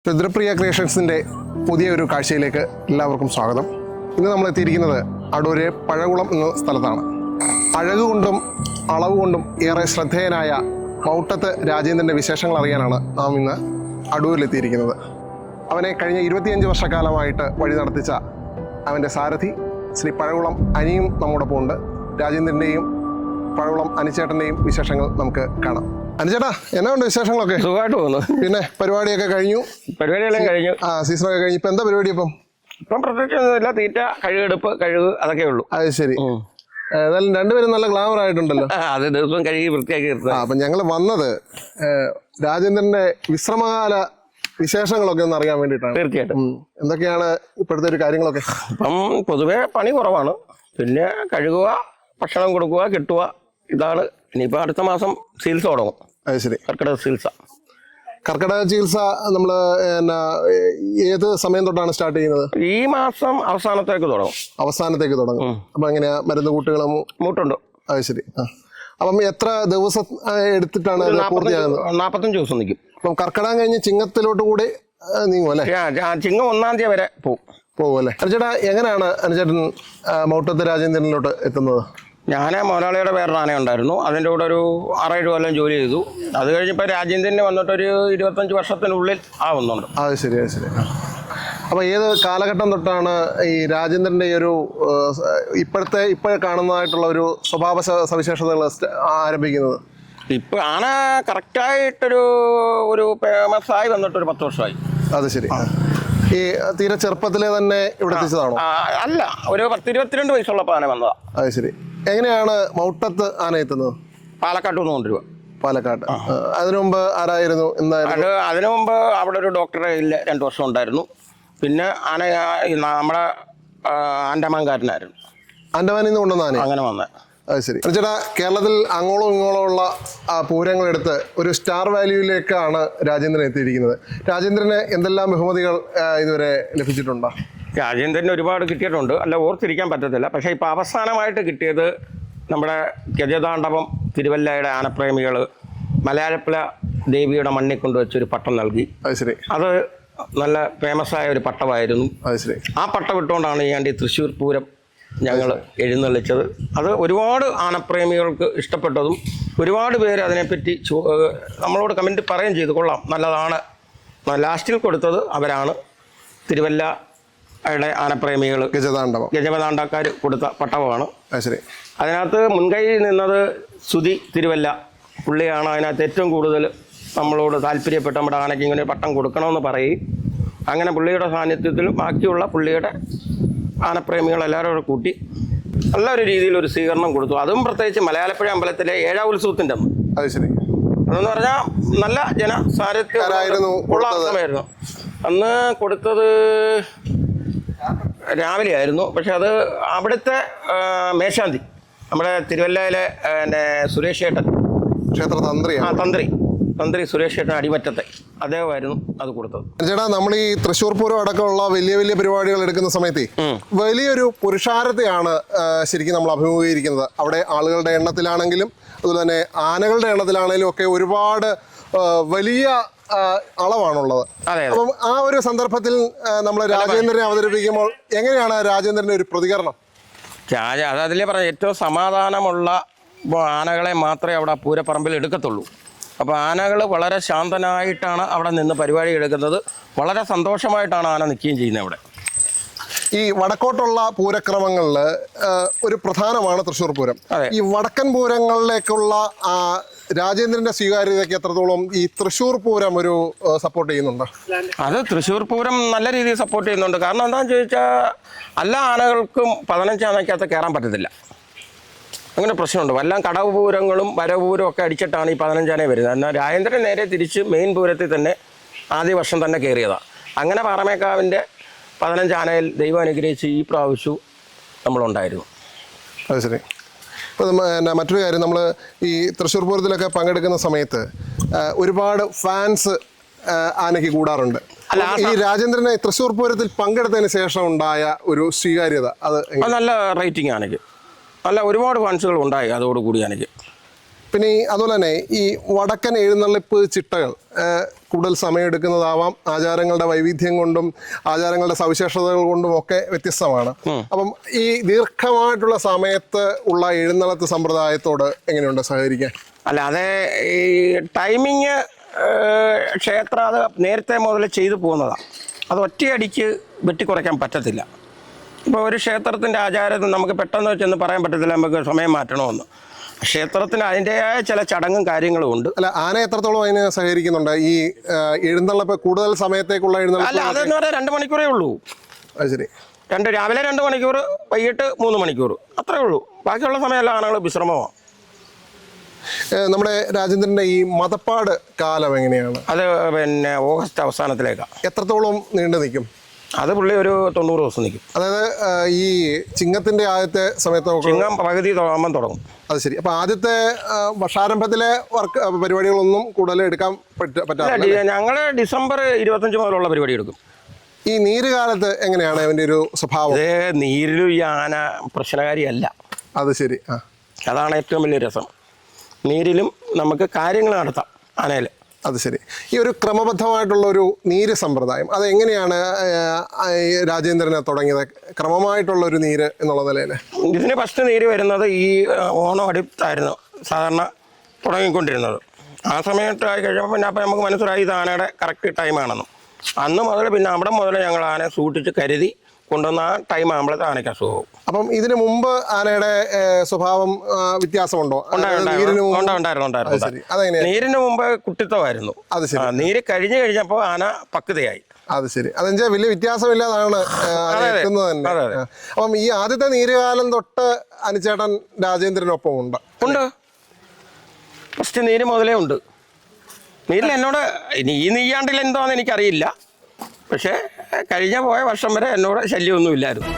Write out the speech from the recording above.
രുദ്രപ്രിയ ക്രിയേഷൻസിൻ്റെ പുതിയൊരു കാഴ്ചയിലേക്ക് എല്ലാവർക്കും സ്വാഗതം. ഇന്ന് നമ്മൾ എത്തിയിരിക്കുന്നത് അടൂര് പഴകുളം എന്ന സ്ഥലത്താണ്. അഴകുകൊണ്ടും അളവ് കൊണ്ടും ഏറെ ശ്രദ്ധേയനായ മൗട്ടത്ത് രാജേന്ദ്രൻ്റെ വിശേഷങ്ങൾ അറിയാനാണ് നാം ഇന്ന് അടൂരിലെത്തിയിരിക്കുന്നത്. അവനെ കഴിഞ്ഞ 25 വർഷക്കാലമായിട്ട് വഴി നടത്തിച്ച അവൻ്റെ സാരഥി ശ്രീ പഴകുളം അനിയും നമ്മോടൊപ്പം ഉണ്ട്. രാജേന്ദ്രൻ്റെയും പഴകുളം അനിച്ചേട്ടൻ്റെയും വിശേഷങ്ങൾ നമുക്ക് കാണാം. അനുചേട്ടാ, എന്നാ ഉണ്ട് വിശേഷങ്ങളൊക്കെ? സുഖമായിട്ട് പോകുന്നു. പിന്നെ പരിപാടിയൊക്കെ കഴിഞ്ഞു? പരിപാടിയെല്ലാം കഴിഞ്ഞു. സീസണൊക്കെ കഴിഞ്ഞു. ഇപ്പൊ എന്താ പരിപാടി? ഇപ്പം പ്രത്യേകിച്ച് ഒന്നുമില്ല. തീറ്റ, കഴുകെടുപ്പ്, കഴുക്, അതൊക്കെ ഉള്ളൂ. അത് ശരി. ഏതായാലും രണ്ടുപേരും നല്ല ഗ്ലാമർ ആയിട്ടുണ്ടല്ലോ. അത് ദിവസം കഴുകി വൃത്തിയാക്കി നിർത്തുക. അപ്പൊ ഞങ്ങള് വന്നത് രാജേന്ദ്രന്റെ വിശ്രമകാല വിശേഷങ്ങളൊക്കെ ഒന്ന് അറിയാൻ വേണ്ടിയിട്ടാണ്. തീർച്ചയായിട്ടും. എന്തൊക്കെയാണ് ഇപ്പോഴത്തെ ഒരു കാര്യങ്ങളൊക്കെ? ഇപ്പം പൊതുവെ പണി കുറവാണ്. പിന്നെ കഴുകുക, ഭക്ഷണം കൊടുക്കുക, കിട്ടുക, ഇതാണ്. ഇനിയിപ്പോൾ അടുത്ത മാസം ചികിത്സ തുടങ്ങും. അത് ശരി. കർക്കിടക ചികിത്സ. കർക്കിടക ചികിത്സ നമ്മൾ ഏത് സമയം തൊട്ടാണ് സ്റ്റാർട്ട് ചെയ്യുന്നത്? ഈ മാസം അവസാനത്തേക്ക് തുടങ്ങും. അവസാനത്തേക്ക് തുടങ്ങും. അപ്പൊ എങ്ങനെയാ മരുന്ന് കൂട്ടുകളും മൂട്ടുണ്ട്? അത് ശരി. അപ്പം എത്ര ദിവസം എടുത്തിട്ടാണ് പൂർത്തിയാകുന്നത്? 45 ദിവസം നിൽക്കും. അപ്പം കർക്കിടകം കഴിഞ്ഞ് ചിങ്ങത്തിലോട്ട് കൂടി നീങ്ങും അല്ലേ? ചിങ്ങം 1-ാം തീയതി വരെ പോകും അല്ലേ? അനുചേട്ടാ, എങ്ങനെയാണ് അനുചേട്ടൻ മൗട്ടത്ത് രാജേന്ദ്രനിലോട്ട് എത്തുന്നത്? ഞാൻ മുതലാളിയുടെ വേറൊരു ആന ഉണ്ടായിരുന്നു. അതിൻ്റെ കൂടെ ഒരു 6-7 കൊല്ലം ജോലി ചെയ്തു. അത് കഴിഞ്ഞപ്പോൾ രാജേന്ദ്രന് വന്നിട്ടൊരു 25 വർഷത്തിനുള്ളിൽ ആവുന്നുണ്ട്. അത് ശരി, അത് ശരി. അപ്പോൾ ഏത് കാലഘട്ടം തൊട്ടാണ് ഈ രാജേന്ദ്രൻ്റെ ഈ ഒരു ഇപ്പോൾ കാണുന്നതായിട്ടുള്ള ഒരു സ്വഭാവ സവിശേഷതകൾ ആരംഭിക്കുന്നത്? ഇപ്പം ആന കറക്റ്റായിട്ടൊരു ഫേമസായി വന്നിട്ടൊരു 10 വർഷമായി. അത് ശരി. ഈ തീരെ ചെറുപ്പത്തിലെ തന്നെ ഇവിടെ എത്തിച്ചതാണോ? അല്ല, ഒരു 10-22 വയസ്സുള്ളപ്പോൾ ആന വന്നതാണ്. അത് ശരി. എങ്ങനെയാണ് മൗട്ടത്ത് ആന എത്തുന്നത്? പാലക്കാട്ട് നിന്ന് കൊണ്ടുവരിക. പാലക്കാട്ട്. അതിനു മുമ്പ് ആരായിരുന്നു? എന്തായിരുന്നു? അതിനു മുമ്പ് അവിടെ ഒരു ഡോക്ടറെ 2 വർഷം ഉണ്ടായിരുന്നു. പിന്നെ ആന നമ്മുടെ ആൻഡമാൻകാരനായിരുന്നു. ആൻഡമാനിൽ നിന്ന് കൊണ്ടുവന്ന ആന അങ്ങനെ വന്നത്. അത് ശരി. ചേട്ടാ, കേരളത്തിൽ അങ്ങോളം ഇങ്ങോളം ഉള്ള പൂരങ്ങളെടുത്ത് ഒരു സ്റ്റാർ വാല്യൂയിലേക്കാണ് രാജേന്ദ്രൻ എത്തിയിരിക്കുന്നത്. രാജേന്ദ്രന് എന്തെല്ലാം ബഹുമതികൾ ഇതുവരെ ലഭിച്ചിട്ടുണ്ടോ? രാജേന്ദ്രന് ഒരുപാട് കിട്ടിയിട്ടുണ്ട്. അല്ല, ഓർത്തിരിക്കാൻ പറ്റത്തില്ല. പക്ഷേ ഇപ്പോൾ അവസാനമായിട്ട് കിട്ടിയത് നമ്മുടെ ഗജതാണ്ഡവം തിരുവല്ലയുടെ ആനപ്രേമികൾ മലയാളപ്പുഴ ദേവിയുടെ മണ്ണിൽ കൊണ്ടുവച്ചൊരു പട്ടം നൽകി. അത് ശരി. അത് നല്ല ഫേമസായ ഒരു പട്ടമായിരുന്നു. അത് ശരി. ആ പട്ടം ഇട്ടുകൊണ്ടാണ് ഈ തൃശ്ശൂർ പൂരം ഞങ്ങൾ എഴുന്നള്ളിച്ചത്. അത് ഒരുപാട് ആനപ്രേമികൾക്ക് ഇഷ്ടപ്പെട്ടതും ഒരുപാട് പേര് അതിനെപ്പറ്റി നമ്മളോട് കമൻറ്റ് പറയുകയും ചെയ്തു, കൊള്ളാം, നല്ലതാണ്. ലാസ്റ്റിൽ കൊടുത്തത് അവരാണ്. തിരുവല്ലയുടെ ആനപ്രേമികൾ ഗജപതാണ്ടക്കാർ കൊടുത്ത പട്ടമാണ്. ശരി. അതിനകത്ത് മുൻകൈ നിന്നത് സുധി തിരുവല്ല പുള്ളിയാണ്. അതിനകത്ത് ഏറ്റവും കൂടുതൽ നമ്മളോട് താല്പര്യപ്പെട്ട് നമ്മുടെ ആനയ്ക്ക് ഇങ്ങനെ പട്ടം കൊടുക്കണമെന്ന് പറയും. അങ്ങനെ പുള്ളിയുടെ സാന്നിധ്യത്തിൽ ബാക്കിയുള്ള പുള്ളിയുടെ ആനപ്രേമികളെല്ലാവരും കൂടെ കൂട്ടി നല്ലൊരു രീതിയിലൊരു സ്വീകരണം കൊടുത്തു. അതും പ്രത്യേകിച്ച് മലയാളപ്പുഴ അമ്പലത്തിലെ 7ാം ഉത്സവത്തിൻ്റെ അന്ന്. അത് ശരി. അതെന്ന് പറഞ്ഞാൽ നല്ല ജനസാരഥ്യമുള്ള സമയമായിരുന്നു. അന്ന് കൊടുത്തത് രാവിലെ ആയിരുന്നു. പക്ഷെ അത് അവിടുത്തെ മേശാന്തി, നമ്മുടെ തിരുവല്ലയിലെ സുരേഷ് ഏട്ടൻ, ക്ഷേത്ര തന്ത്രി സുരേഷ് ഏട്ടൻ അടിമറ്റത്തെ അദ്ദേഹമായിരുന്നു അത് കൊടുത്തത്. ചേട്ടാ, നമ്മൾ ഈ തൃശ്ശൂർ പൂരം അടക്കമുള്ള വലിയ വലിയ പരിപാടികൾ എടുക്കുന്ന സമയത്ത് വലിയൊരു പുരുഷാരത്തെയാണ് ശരിക്കും നമ്മൾ അഭിമുഖീകരിക്കുന്നത്. അവിടെ ആളുകളുടെ എണ്ണത്തിലാണെങ്കിലും അതുപോലെ തന്നെ ആനകളുടെ എണ്ണത്തിലാണെങ്കിലും ഒക്കെ ഒരുപാട് വലിയ അളവാണുള്ളത്. അപ്പം ആ ഒരു സന്ദർഭത്തിൽ നമ്മൾ രാജേന്ദ്രനെ അവതരിപ്പിക്കുമ്പോൾ എങ്ങനെയാണ് രാജേന്ദ്രൻ്റെ ഒരു പ്രതികരണം? അതതിലേ പറഞ്ഞ ഏറ്റവും സമാധാനമുള്ള ആനകളെ മാത്രമേ അവിടെ പൂരപ്പറമ്പിൽ എടുക്കത്തുള്ളൂ. അപ്പോൾ ആനകൾ വളരെ ശാന്തനായിട്ടാണ് അവിടെ നിന്ന് പരിപാടി എടുക്കുന്നത്. വളരെ സന്തോഷമായിട്ടാണ് ആന നിൽക്കുകയും ചെയ്യുന്നത്. അവിടെ ഈ വടക്കോട്ടുള്ള പൂരക്രമങ്ങളിൽ ഒരു പ്രധാനമാണ് തൃശ്ശൂർ പൂരം. ഈ വടക്കൻ പൂരങ്ങളിലേക്കുള്ള രാജേന്ദ്രന്റെ സ്വീകാര്യതയ്ക്ക് എത്രത്തോളം ഈ തൃശ്ശൂർ പൂരം ഒരു സപ്പോർട്ട് ചെയ്യുന്നുണ്ട്? അത് തൃശ്ശൂർ പൂരം നല്ല രീതിയിൽ സപ്പോർട്ട് ചെയ്യുന്നുണ്ട്. കാരണം എന്താണെന്ന് ചോദിച്ചാൽ എല്ലാ ആനകൾക്കും 15 ആനയ്ക്കകത്ത് കയറാൻ പറ്റത്തില്ല. അങ്ങനെ പ്രശ്നമുണ്ട്. എല്ലാം കടവ് പൂരങ്ങളും വരവൂരും ഒക്കെ അടിച്ചിട്ടാണ് ഈ 15 ആനയെ വരുന്നത്. എന്നാൽ രാജേന്ദ്രൻ നേരെ തിരിച്ച് മെയിൻ പൂരത്തിൽ തന്നെ ആദ്യ വർഷം തന്നെ കയറിയതാണ്. അങ്ങനെ പാറമേക്കാവിൻ്റെ 15 ആനയിൽ ദൈവം അനുഗ്രഹിച്ച് ഈ പ്രാവശ്യവും നമ്മളുണ്ടായിരുന്നു. അത് ശരി. ഇപ്പോൾ മറ്റൊരു കാര്യം, നമ്മൾ ഈ തൃശ്ശൂർ പൂരത്തിലൊക്കെ പങ്കെടുക്കുന്ന സമയത്ത് ഒരുപാട് ഫാൻസ് ആനയ്ക്ക് കൂടാറുണ്ട്. ഈ രാജേന്ദ്രനെ തൃശ്ശൂർ പൂരത്തിൽ പങ്കെടുത്തതിന് ശേഷം ഉണ്ടായ ഒരു സ്വീകാര്യത അത് നല്ല റേറ്റിംഗ് ആനയ്ക്ക്, നല്ല ഒരുപാട് ഫാൻസുകൾ ഉണ്ടായി അതോടുകൂടി എനിക്ക്. പിന്നെ അതുപോലെ തന്നെ ഈ വടക്കൻ എഴുന്നള്ളിപ്പ് ചിട്ടകൾ കൂടുതൽ സമയമെടുക്കുന്നതാവാം, ആചാരങ്ങളുടെ വൈവിധ്യം കൊണ്ടും ആചാരങ്ങളുടെ സവിശേഷതകൾ കൊണ്ടും ഒക്കെ വ്യത്യസ്തമാണ്. അപ്പം ഈ ദീർഘമായിട്ടുള്ള സമയത്ത് ഉള്ള എഴുന്നള്ളത്ത് സമ്പ്രദായത്തോട് എങ്ങനെയുണ്ട് സഹകരിക്കാൻ? അല്ല, അത് ഈ ടൈമിങ് ക്ഷേത്രം അത് നേരത്തെ മുതൽ ചെയ്തു പോകുന്നതാണ്. അത് ഒറ്റയടിക്ക് വെട്ടിക്കുറയ്ക്കാൻ പറ്റത്തില്ല. ഇപ്പോൾ ഒരു ക്ഷേത്രത്തിൻ്റെ ആചാരത്തിൽ നമുക്ക് പെട്ടെന്ന് വെച്ചൊന്നും പറയാൻ പറ്റത്തില്ല നമുക്ക് സമയം മാറ്റണമെന്ന്. ക്ഷേത്രത്തിന് അതിൻ്റെതായ ചില ചടങ്ങും കാര്യങ്ങളും ഉണ്ട്. അല്ല, ആന എത്രത്തോളം അതിന് സഹകരിക്കുന്നുണ്ട്? ഈ എഴുന്നള്ളപ്പ് കൂടുതൽ സമയത്തേക്കുള്ള അല്ല, എഴുന്നള്ളപ്പ് അതെന്ന് പറയാൻ 2 മണിക്കൂറേ ഉള്ളൂ. അത് ശരി. രാവിലെ 2 മണിക്കൂർ, വൈകിട്ട് 3 മണിക്കൂർ, അത്രേ ഉള്ളൂ. ബാക്കിയുള്ള സമയമെല്ലാം ആനകൾ വിശ്രമമാണ്. നമ്മുടെ രാജേന്ദ്രൻ്റെ ഈ മതപ്പാട് കാലം എങ്ങനെയാണ്? അത് പിന്നെ ഓഗസ്റ്റ് അവസാനത്തിലേക്കാണ്. എത്രത്തോളം നീണ്ടു നിൽക്കും? അത് പുള്ളി ഒരു 90 ദിവസം നിൽക്കും. അതായത് ഈ ചിങ്ങത്തിൻ്റെ ആദ്യത്തെ സമയത്ത് ചിങ്ങം പകുതി ആകുമ്പം തുടങ്ങും. അത് ശരി. അപ്പോൾ ആദ്യത്തെ വർഷാരംഭത്തിലെ പരിപാടികളൊന്നും കൂടുതൽ എടുക്കാൻ പറ്റാറില്ല. ഞങ്ങൾ ഡിസംബർ 25 മുതലുള്ള പരിപാടി എടുക്കും. ഈ നീര് കാലത്ത് എങ്ങനെയാണ് അതിൻ്റെ ഒരു സ്വഭാവം? നീരിലും ഈ ആന പ്രശ്നകാരിയല്ല. അത് ശരി. അതാണ് ഏറ്റവും വലിയ രസം. നീരിലും നമുക്ക് കാര്യങ്ങൾ നടത്താം ആനയിൽ. അത് ശരി. ഈ ഒരു ക്രമബദ്ധമായിട്ടുള്ള ഒരു നീര് സമ്പ്രദായം അത് എങ്ങനെയാണ് രാജേന്ദ്രനെ തുടങ്ങിയത്? ക്രമമായിട്ടുള്ള ഒരു നീര് എന്നുള്ള നിലയിൽ ഇതിന് ഫസ്റ്റ് നീര് വരുന്നത് ഈ ഓണം അടുത്തായിരുന്നു സാധാരണ തുടങ്ങിക്കൊണ്ടിരുന്നത്. ആ സമയത്ത് ആയി കഴിയുമ്പോൾ പിന്നെ അപ്പം നമുക്ക് മനസ്സിലായി ഇത് ആനയുടെ കറക്റ്റ് ടൈമാണെന്നും. അന്ന് മുതൽ പിന്നെ അവിടെ മുതൽ ഞങ്ങൾ ആനയെ സൂക്ഷിച്ച് കരുതി കൊണ്ടുവന്ന ആ ടൈം ആകുമ്പോഴത്തെ ആനയ്ക്ക് അസുഖവും. അപ്പം ഇതിനു മുമ്പ് ആനയുടെ സ്വഭാവം വ്യത്യാസമുണ്ടോ? നീരിന് മുമ്പ് കുട്ടിത്തമായിരുന്നു. അത് ശരി. നീര് കഴിഞ്ഞപ്പോൾ ആന പക്വതയായി. അത് ശരി. അതെന്നുവെച്ചാൽ വലിയ വ്യത്യാസമില്ലാതാണ് എത്തുന്നത് തന്നെ. അപ്പം ഈ ആദ്യത്തെ നീരുകാലം തൊട്ട് അനുചേട്ടൻ രാജേന്ദ്രനൊപ്പം ഉണ്ട്. ഫസ്റ്റ് നീര് മുതലേ ഉണ്ട്. നീരിൽ എന്നോട് ഈ നീയാണ്ടിൽ എന്തോന്ന് എനിക്കറിയില്ല. പക്ഷേ പോയ വർഷം വരെ എന്നോട് ശല്യമൊന്നുമില്ലായിരുന്നു.